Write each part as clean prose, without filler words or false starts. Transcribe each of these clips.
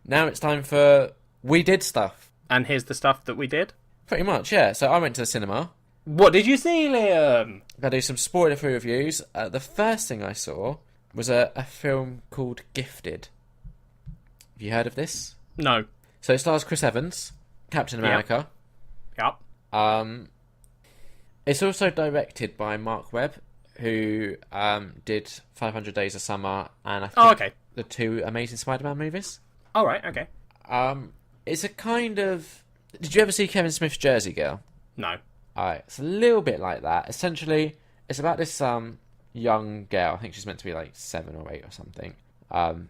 Now it's time for We Did Stuff. And here's the stuff that we did. Pretty much, yeah. So I went to the cinema. What did you see, Liam? Gotta do some spoiler-free reviews. The first thing I saw was a film called Gifted. Have you heard of this? No. So it stars Chris Evans, Captain America. Yep. It's also directed by Marc Webb, who did 500 Days of Summer and I think the two Amazing Spider-Man movies. All right, okay. It's a kind of... Did you ever see Kevin Smith's Jersey Girl? No. Alright, it's a little bit like that. Essentially, it's about this young girl. I think she's meant to be like 7 or 8 or something.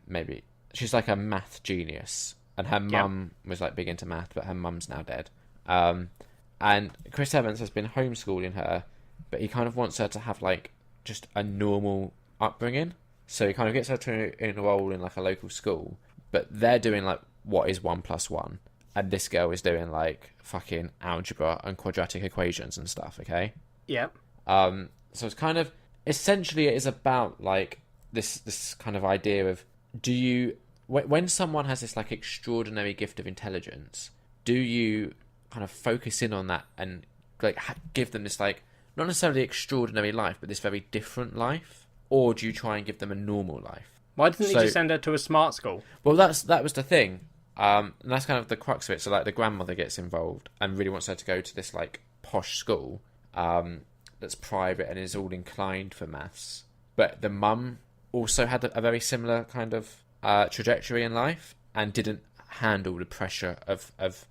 Maybe. She's like a math genius. And her mum was like big into math, but her mum's now dead. And Chris Evans has been homeschooling her, but he kind of wants her to have like just a normal upbringing. So he kind of gets her to enroll in like a local school, but they're doing like what is 1 + 1. And this girl is doing like fucking algebra and quadratic equations and stuff, okay? Yep. So it's kind of... Essentially, it is about like this kind of idea of... Do you... When someone has this like extraordinary gift of intelligence, do you kind of focus in on that and like give them this like... Not necessarily extraordinary life, but this very different life? Or do you try and give them a normal life? Why didn't he just send her to a smart school? Well, that was the thing. And that's kind of the crux of it. So, like, the grandmother gets involved and really wants her to go to this, like, posh school that's private and is all inclined for maths. But the mum also had a very similar kind of trajectory in life and didn't handle the pressure of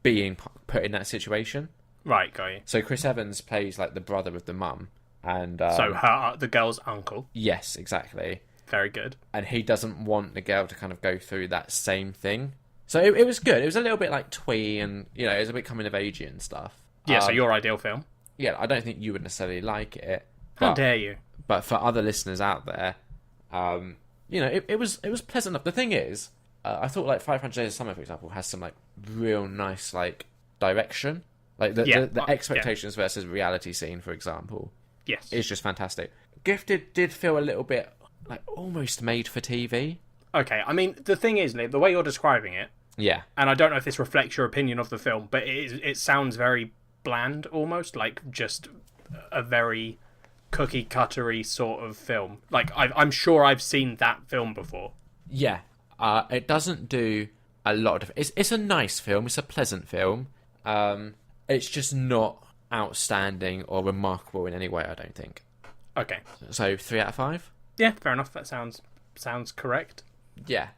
being put in that situation. Right, got you. So Chris Evans plays, like, the brother of the mum. And so the girl's uncle. Yes, exactly. Very good. And he doesn't want the girl to kind of go through that same thing. So it was good. It was a little bit like twee and, you know, it was a bit coming of agey and stuff. Yeah, so your ideal film. Yeah, I don't think you would necessarily like it. How dare you? But for other listeners out there, you know, it was pleasant enough. The thing is, I thought like 500 Days of Summer, for example, has some like real nice like direction. Like the expectations versus reality scene, for example. Yes. Is just fantastic. Gifted did feel a little bit like almost made for TV. Okay, I mean, the thing is, Liam, the way you're describing it, yeah, and I don't know if this reflects your opinion of the film, but it sounds very bland, almost, like just a very cookie-cuttery sort of film. Like, I'm sure I've seen that film before. Yeah, it doesn't do a lot of... It's a nice film, it's a pleasant film. It's just not outstanding or remarkable in any way, I don't think. Okay. So, 3 out of 5? Yeah, fair enough, that sounds correct. Yeah.